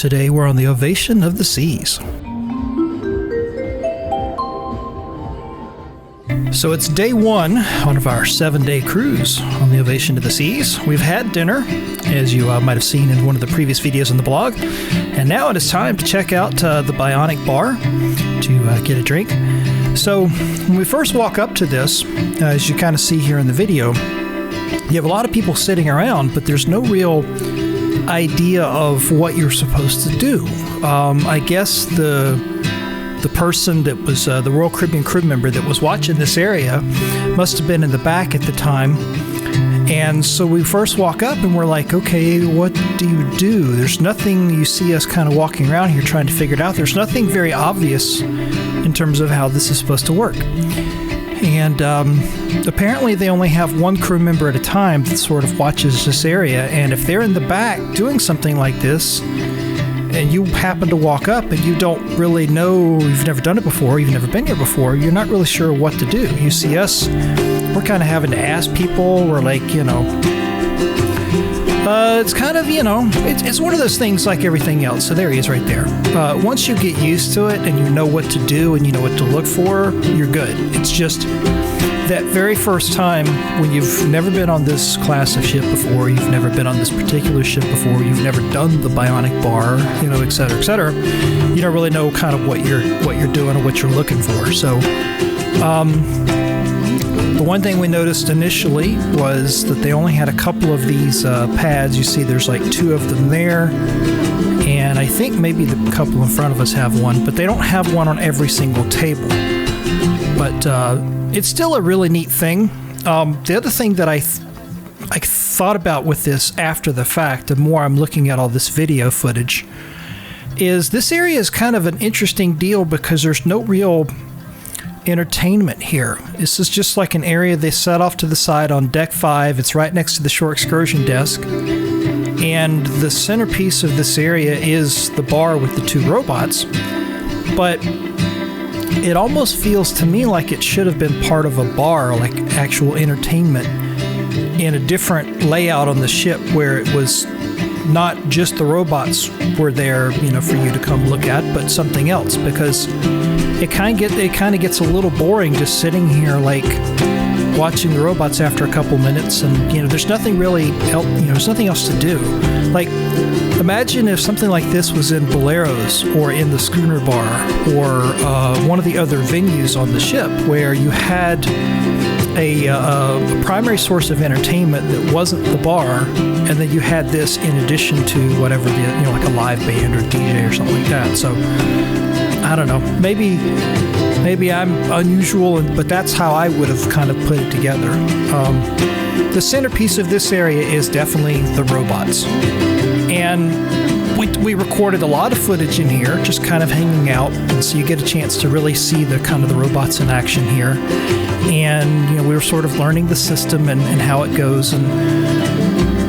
Today we're on the Ovation of the Seas. So it's day one of our 7-day cruise on the Ovation of the Seas. We've had dinner, as you might have seen in one of the previous videos in the blog, and now it is time to check out the Bionic Bar to get a drink. So when we first walk up to this, as you kind of see here in the video, you have a lot of people sitting around, but there's no real idea of what you're supposed to do. I guess the person that was the Royal Caribbean crew member that was watching this area must have been in the back at the time. And so we first walk up and we're like, okay, what do you do? There's nothing. You see us kind of walking around here trying to figure it out. There's nothing very obvious in terms of how this is supposed to work. And apparently they only have one crew member at a time that sort of watches this area. And if they're in the back doing something like this, and you happen to walk up and you don't really know, you've never done it before, you've never been here before, you're not really sure what to do. You see us, we're kind of having to ask people. We're like, it's kind of, it's one of those things like everything else. So there he is right there. Once you get used to it and you know what to do and you know what to look for, you're good. It's just that very first time when you've never been on this class of ship before, you've never been on this particular ship before, you've never done the Bionic Bar, et cetera, you don't really know kind of what you're doing or what you're looking for. So the one thing we noticed initially was that they only had a couple of these pads. You see there's like 2 of them there, and I think maybe the couple in front of us have one, but they don't have one on every single table. But it's still a really neat thing. The other thing that I thought about with this after the fact, the more I'm looking at all this video footage, is this area is kind of an interesting deal because there's no real entertainment here. This is just like an area they set off to the side on deck 5. It's right next to the Shore Excursion desk. And the centerpiece of this area is the bar with the 2 robots. But it almost feels to me like it should have been part of a bar, like actual entertainment, in a different layout on the ship where it was not just the robots were there, for you to come look at, but something else, because it kind of gets a little boring just sitting here like watching the robots after a couple minutes, and there's nothing really else, there's nothing else to do. Like, imagine if something like this was in Bolero's or in the Schooner Bar or one of the other venues on the ship where you had a primary source of entertainment that wasn't the bar, and then you had this in addition to whatever like a live band or DJ or something like that. So I don't know. Maybe I'm unusual, but that's how I would have kind of put it together. The centerpiece of this area is definitely the robots. And we recorded a lot of footage in here, just kind of hanging out, and so you get a chance to really see the kind of the robots in action here. And we were sort of learning the system and how it goes. And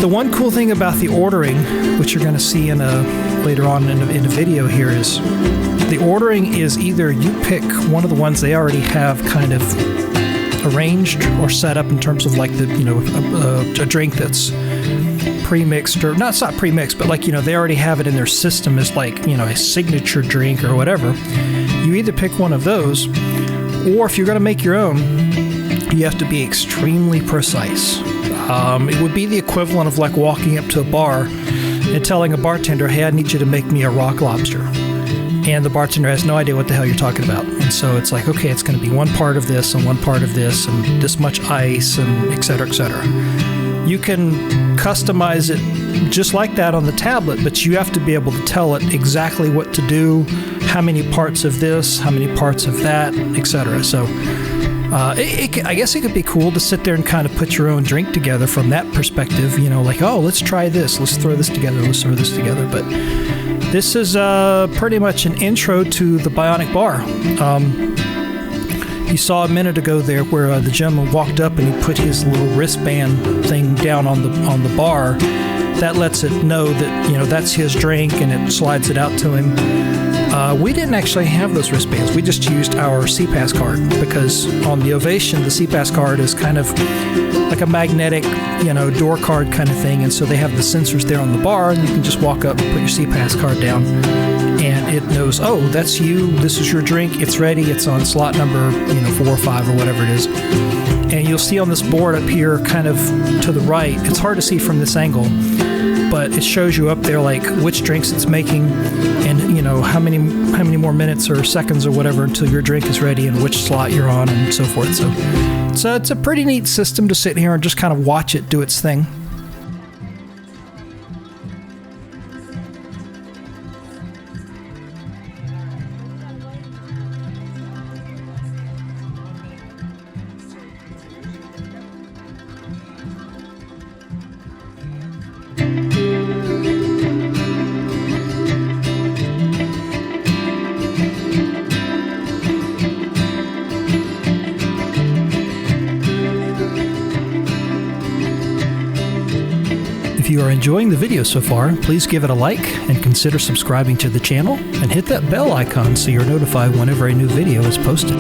the one cool thing about the ordering, which you're going to see later on in a video here, is the ordering is either you pick one of the ones they already have kind of arranged or set up in terms of like the a drink that's pre-mixed, or not, it's not pre-mixed, but like they already have it in their system as like a signature drink or whatever. You either pick one of those, or if you're going to make your own, you have to be extremely precise. It would be the equivalent of like walking up to a bar and telling a bartender, hey, I need you to make me a rock lobster. And the bartender has no idea what the hell you're talking about. And so it's like, okay, it's going to be one part of this and one part of this and this much ice and et cetera, et cetera. You can customize it just like that on the tablet, but you have to be able to tell it exactly what to do, how many parts of this, how many parts of that, etc. So I guess it could be cool to sit there and kind of put your own drink together from that perspective, like, oh, let's try this, let's throw this together, let's throw this together. But this is pretty much an intro to the Bionic Bar. You saw a minute ago there where the gentleman walked up and he put his little wristband thing down on the bar. That lets it know that that's his drink, and it slides it out to him. We didn't actually have those wristbands. We just used our CPass card, because on the Ovation, the CPass card is kind of like a magnetic, door card kind of thing. And so they have the sensors there on the bar, and you can just walk up and put your CPass card down, and it knows, oh, that's you. This is your drink. It's ready. It's on slot number, 4 or 5 or whatever it is. And you'll see on this board up here, kind of to the right, it's hard to see from this angle, but it shows you up there like which drinks it's making, and how many more minutes or seconds or whatever until your drink is ready, and which slot you're on, and so forth. So it's a pretty neat system to sit here and just kind of watch it do its thing. If you are enjoying the video so far, please give it a like and consider subscribing to the channel, and hit that bell icon so you're notified whenever a new video is posted.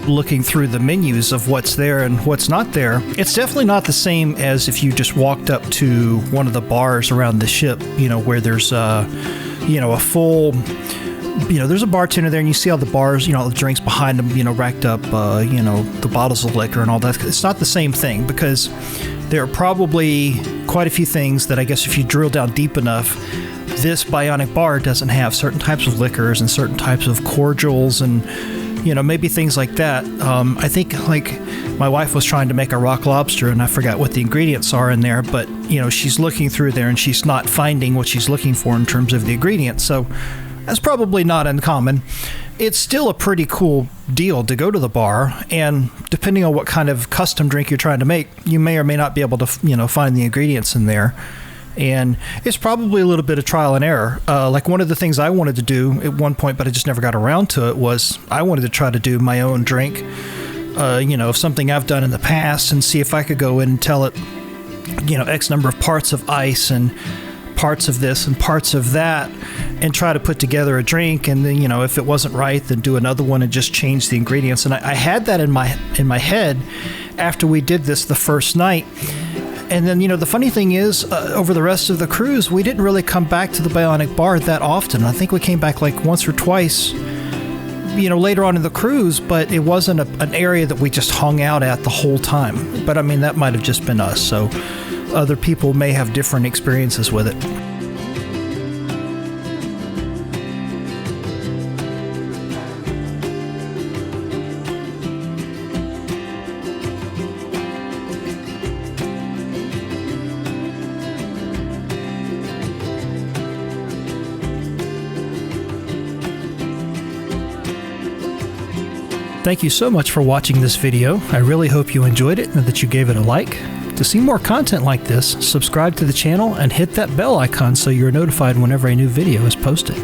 Looking through the menus of what's there and what's not there, it's definitely not the same as if you just walked up to one of the bars around the ship, where there's a full, there's a bartender there, and you see all the bars, all the drinks behind them, racked up, the bottles of liquor and all that. It's not the same thing, because there are probably quite a few things that I guess if you drill down deep enough, this Bionic Bar doesn't have. Certain types of liquors and certain types of cordials and maybe things like that. I think, like, my wife was trying to make a rock lobster, and I forgot what the ingredients are in there, but, she's looking through there, and she's not finding what she's looking for in terms of the ingredients, so that's probably not uncommon. It's still a pretty cool deal to go to the bar, and depending on what kind of custom drink you're trying to make, you may or may not be able to, find the ingredients in there. And it's probably a little bit of trial and error. Like, one of the things I wanted to do at one point, but I just never got around to it, was I wanted to try to do my own drink, of something I've done in the past, and see if I could go in and tell it, X number of parts of ice and parts of this and parts of that, and try to put together a drink. And then, if it wasn't right, then do another one and just change the ingredients. And I had that in my head after we did this the first night. And then, the funny thing is, over the rest of the cruise, we didn't really come back to the Bionic Bar that often. I think we came back like once or twice, later on in the cruise, but it wasn't an area that we just hung out at the whole time. But I mean, that might have just been us, so other people may have different experiences with it. Thank you so much for watching this video. I really hope you enjoyed it and that you gave it a like. To see more content like this, subscribe to the channel and hit that bell icon so you're notified whenever a new video is posted.